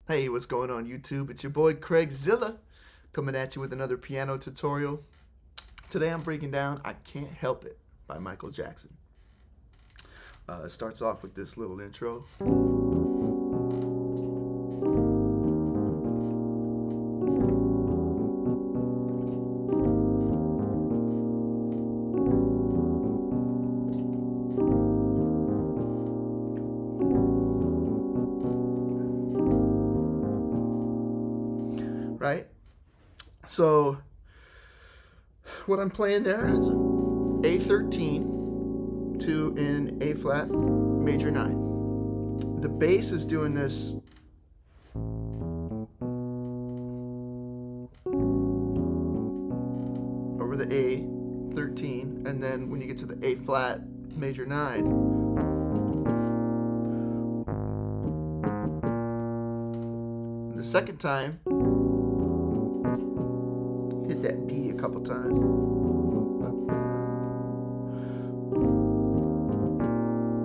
Hey, what's going on YouTube? It's your boy Craig Zilla coming at you with another piano tutorial. Today I'm breaking down I Can't Help It by Michael Jackson. It starts off with this little intro. Right? So what I'm playing there is A13 to an A flat major 9. The bass is doing this over the A13, and then when you get to the A flat major 9, the second time hit that B a couple times.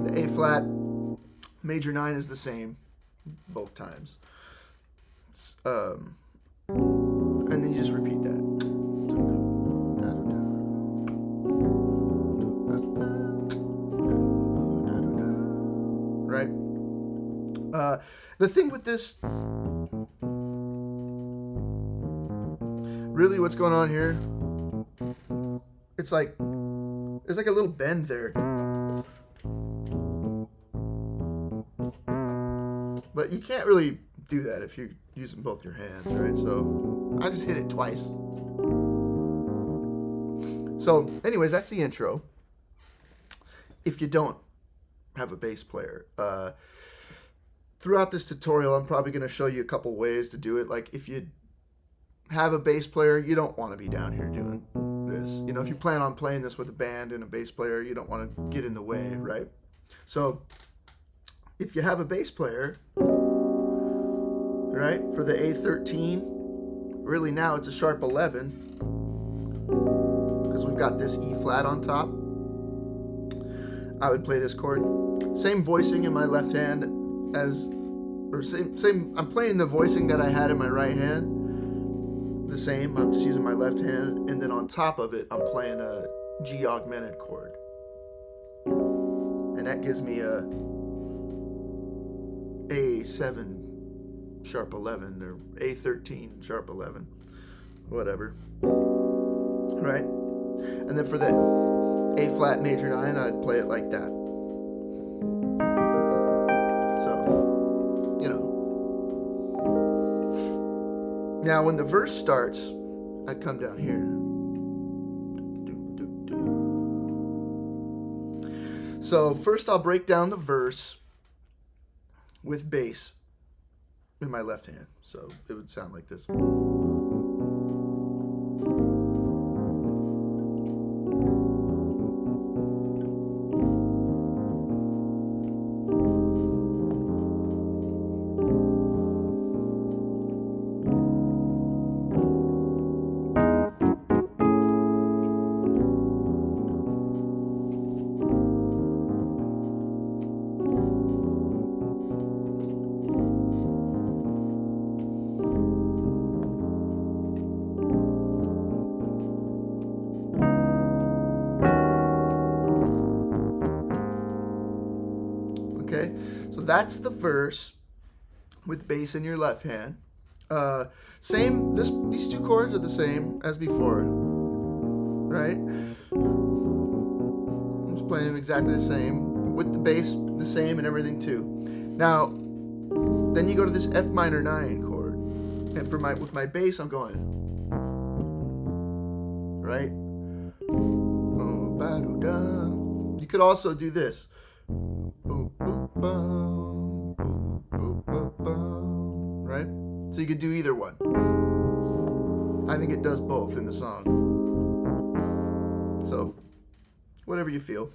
The A flat major 9 is the same both times. And then you just repeat that. Right? The thing with this, really what's going on here, it's like there's like a little bend there, but you can't really do that if you're using both your hands, right? So I just hit it twice. So anyways, that's the intro. If you don't have a bass player, throughout this tutorial I'm probably going to show you a couple ways to do it. Like if you have a bass player, you don't want to be down here doing this. You know, if you plan on playing this with a band and a bass player, you don't want to get in the way, right? So if you have a bass player, right, for the A13, really now it's a sharp 11 because we've got this E flat on top. I would play this chord. Same voicing in my left hand as, or same, I'm playing the voicing that I had in my right hand. The same, I'm just using my left hand, and then on top of it I'm playing a G augmented chord, and that gives me a A7 sharp 11 or A13 sharp 11, whatever, right? And then for the A flat major 9, I'd play it like that. So, you know. Now, when the verse starts, I'd come down here. So first I'll break down the verse with bass in my left hand. So it would sound like this. Okay, so that's the verse with bass in your left hand. These two chords are the same as before, right? I'm just playing them exactly the same with the bass the same and everything too. Now, then you go to this F minor 9 chord, and with my bass I'm going, right? You could also do this. Right? So you could do either one. I think it does both in the song. So, whatever you feel.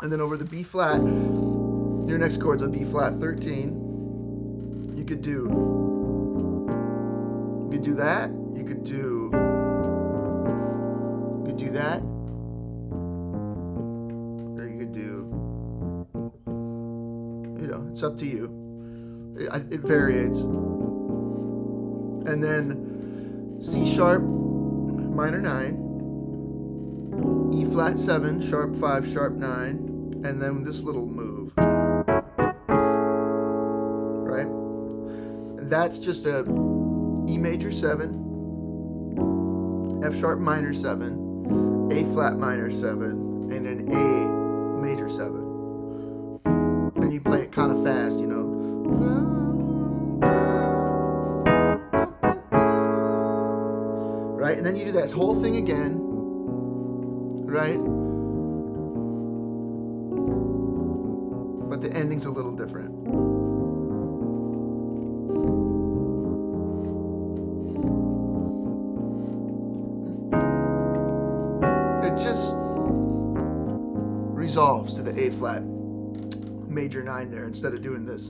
And then over the B flat, your next chord's a B flat 13. You could do that. You could do that. Or you could do, you know, it's up to you. It varies. And then C sharp minor 9, E flat 7, sharp 5, sharp 9, and then this little move. Right? That's just a E major 7, F sharp minor 7, A flat minor 7, and an A major 7. And you play it kind of fast, you know. Right? And then you do that whole thing again. Right? But the ending's a little different. It just resolves to the A flat major 9 there instead of doing this.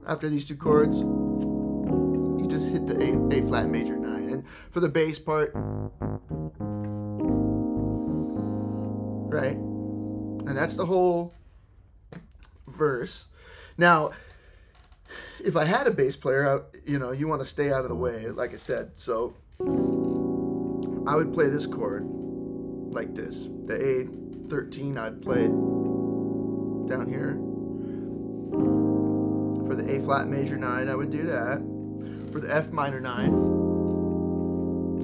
After these two chords, you just hit the A flat major 9. And for the bass part, right? And that's the whole verse. Now, if I had a bass player, you want to stay out of the way, like I said. So I would play this chord like this. The A13, I'd play it down here. For the A flat major 9, I would do that. For the F minor 9,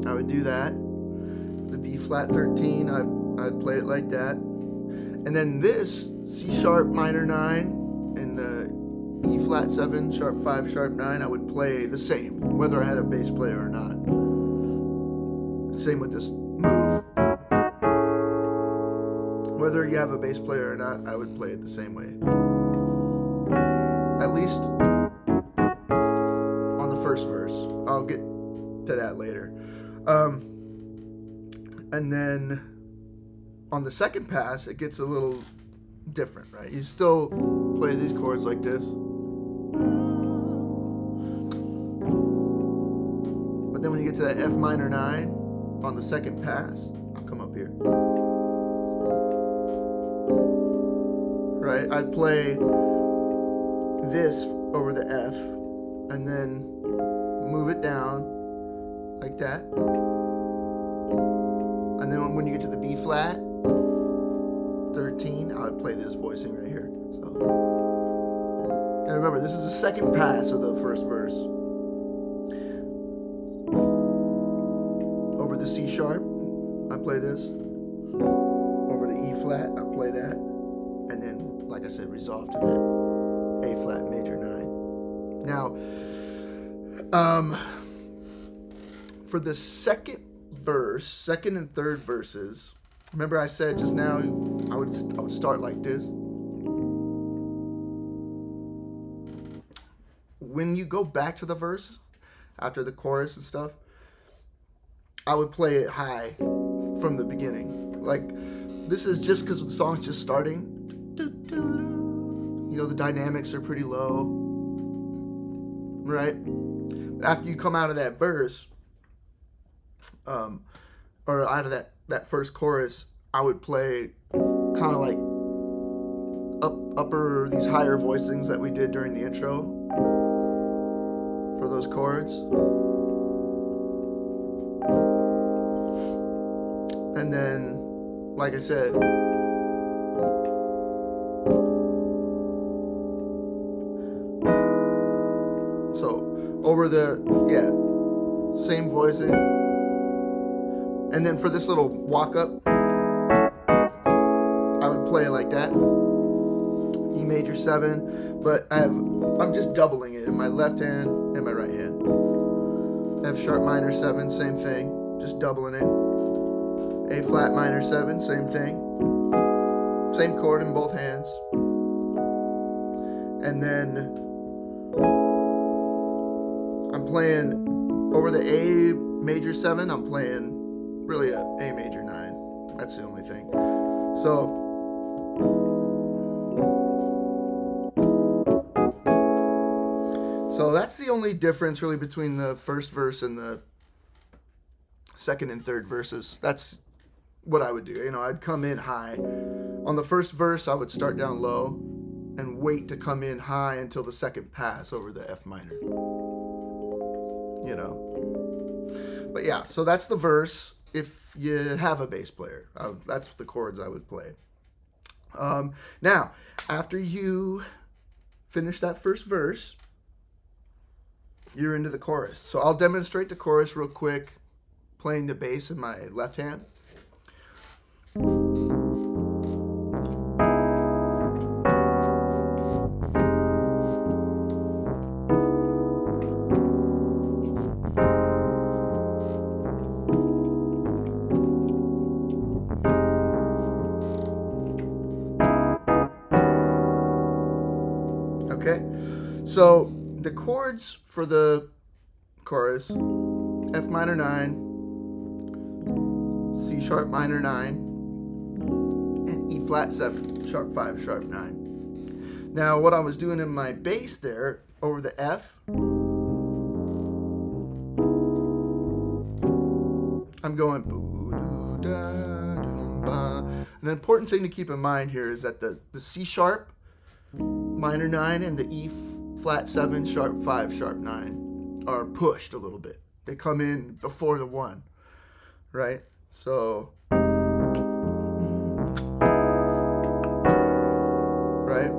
I would do that. For the B flat 13, I'd play it like that. And then this C sharp minor 9 and the E flat 7, sharp 5, sharp 9, I would play the same, whether I had a bass player or not. Same with this move. Whether you have a bass player or not, I would play it the same way. At least on the first verse. I'll get to that later. And then on the second pass, it gets a little different, right? You still play these chords like this. But then when you get to that F minor 9 on the second pass, I'll come up here. Right? I'd play this over the F and then move it down like that. And then when you get to the B flat 13, I would play this voicing right here. So, and remember, this is the second pass of the first verse. Over the C sharp, I play this. Over the E flat, I play that. And then, like I said, resolve to the A flat major 9. Now, for the second and third verses, remember I said just now I would start like this. When you go back to the verse after the chorus and stuff, I would play it high from the beginning. Like, this is just because the song's just starting. You know, the dynamics are pretty low, right? After you come out of that verse, or out of that first chorus, I would play kind of like upper, these higher voicings that we did during the intro for those chords. And then, like I said, so over the, same voicing. And then for this little walk up, I would play it like that. E major 7, but I'm just doubling it in my left hand and my right hand. F sharp minor 7, same thing, just doubling it. A flat minor 7, same thing. Same chord in both hands. And then I'm playing over the A major 7, I'm playing really a A major 9. That's the only thing. So that's the only difference really between the first verse and the second and third verses. That's what I would do. You know, I'd come in high. On the first verse, I would start down low and wait to come in high until the second pass over the F minor. you know. But yeah, so that's the verse. If you have a bass player, that's the chords I would play. Now, after you finish that first verse, you're into the chorus. So I'll demonstrate the chorus real quick, playing the bass in my left hand. Okay, so the chords for the chorus: F minor 9, C sharp minor 9, and E flat 7, sharp 5, sharp 9. Now, what I was doing in my bass there, over the F, I'm going. An important thing to keep in mind here is that the C sharp minor 9 and the E flat 7, sharp 5, sharp 9 are pushed a little bit. They come in before the 1, right? So, right?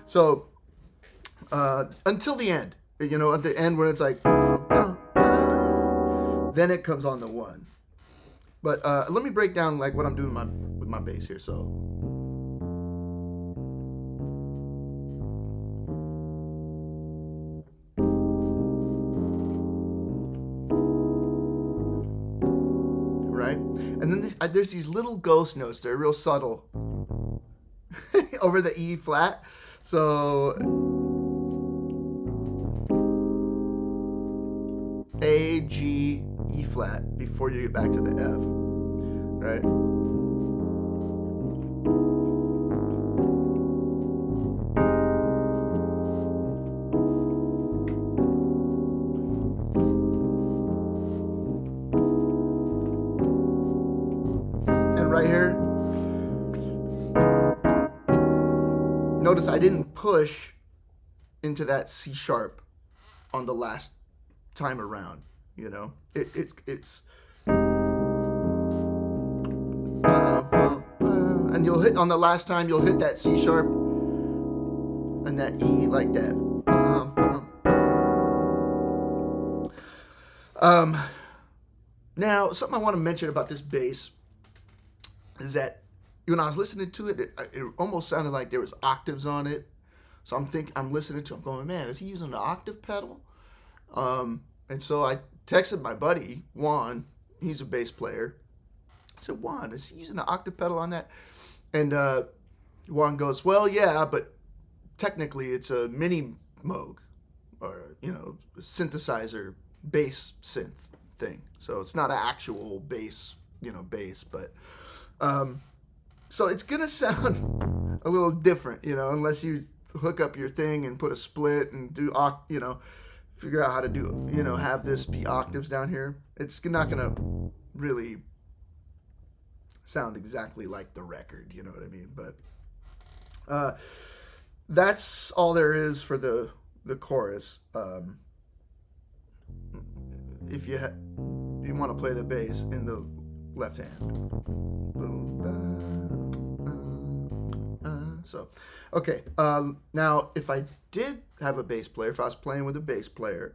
So, until the end, you know, at the end when it's like, then it comes on the 1. But let me break down like what I'm doing with my bass here. So, right? And then there's these little ghost notes. They're real subtle over the E flat. So A, G, E flat before you get back to the F, right? And right here, notice I didn't push into that C sharp on the last time around, you know. It's and you'll hit on the last time, you'll hit that C sharp and that E like that. Now, something I want to mention about this bass is that when I was listening to it, it almost sounded like there was octaves on it. So I'm listening to it, I'm going, man, is he using the octave pedal? And so I texted my buddy, Juan, he's a bass player. I said, Juan, is he using the octave pedal on that? And Juan goes, well, yeah, but technically it's a mini Moog, or, you know, synthesizer bass synth thing. So it's not an actual bass, you know, bass, but so it's gonna sound a little different, you know, unless you hook up your thing and put a split and do, you know, figure out how to do, you know, have this be octaves down here. It's not gonna really sound exactly like the record, you know what I mean? But that's all there is for the chorus. If you want to play the bass in the left hand. So, okay. Now, if I did have a bass player, if I was playing with a bass player,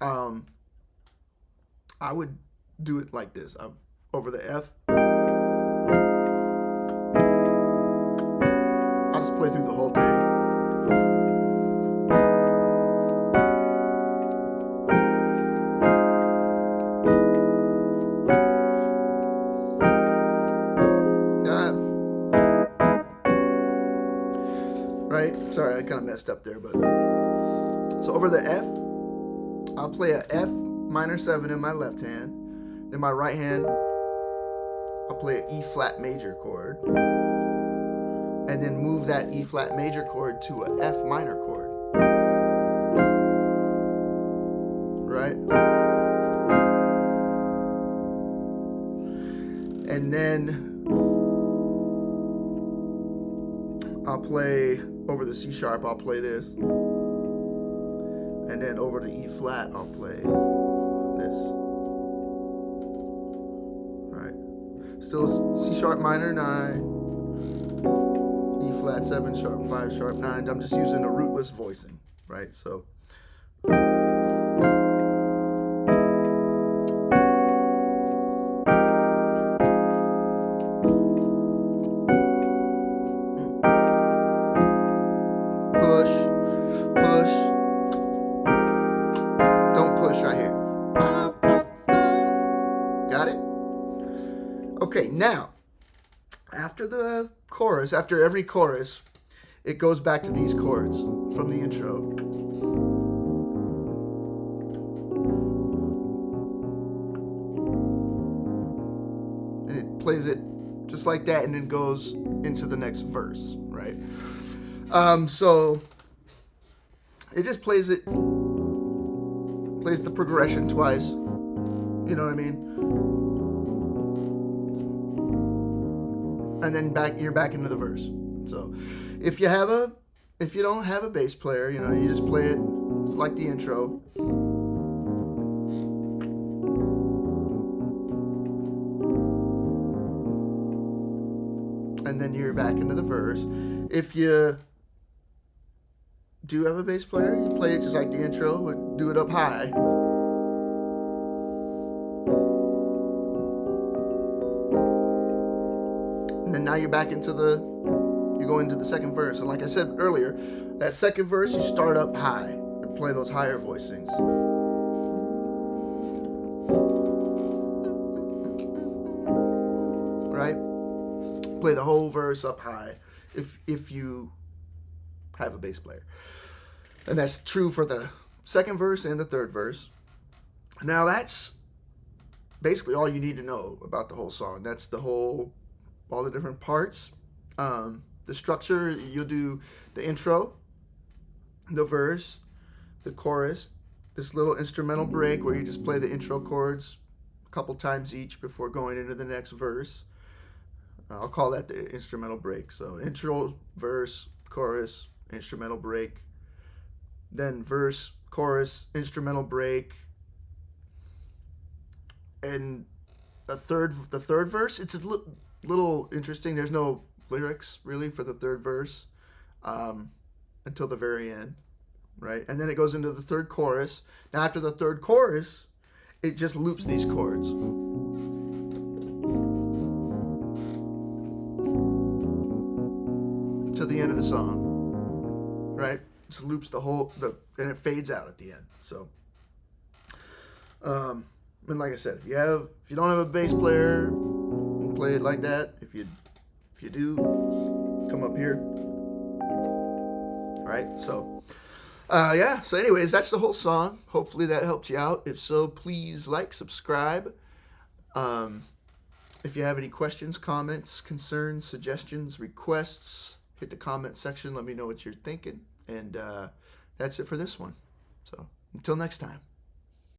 I would do it like this. Over the F. I'll just play through the whole thing. Right? Sorry, I kind of messed up there, but so over the F, I'll play a F minor 7 in my left hand. In my right hand, I'll play an E flat major chord, and then move that E flat major chord to a F minor chord. Right? And then I'll play over the C sharp, I'll play this. And then over the E flat, I'll play this. Alright. Still C sharp minor 9, E flat 7 sharp 5 sharp 9. I'm just using a rootless voicing, right? So push, push. Don't push right here. Got it? Okay, now, after the chorus, after every chorus, it goes back to these chords from the intro. And it plays it just like that and then goes into the next verse, right? So it just plays the progression twice. You know what I mean? And then you're back into the verse. So if you don't have a bass player, you know, you just play it like the intro. And then you're back into the verse. If you do have a bass player, you play it just like the intro, but do it up high. And then now you're back into you go into the second verse. And like I said earlier, that second verse, you start up high and play those higher voicings. Right? Play the whole verse up high if you have a bass player. And that's true for the second verse and the third verse. Now that's basically all you need to know about the whole song. That's all the different parts. The structure, you'll do the intro, the verse, the chorus, this little instrumental break where you just play the intro chords a couple times each before going into the next verse. I'll call that the instrumental break. So intro, verse, chorus, instrumental break. Then verse, chorus, instrumental break. And the third verse, it's a little interesting. There's no lyrics really for the third verse until the very end, right? And then it goes into the third chorus. Now after the third chorus, it just loops these chords. To the end of the song, right? Just loops and it fades out at the end. So, and like I said, if you don't have a bass player, play it like that. If you do, come up here. All right. So, yeah. So, anyways, that's the whole song. Hopefully that helped you out. If so, please like, subscribe. If you have any questions, comments, concerns, suggestions, requests, hit the comment section. Let me know what you're thinking. And that's it for this one. So, until next time.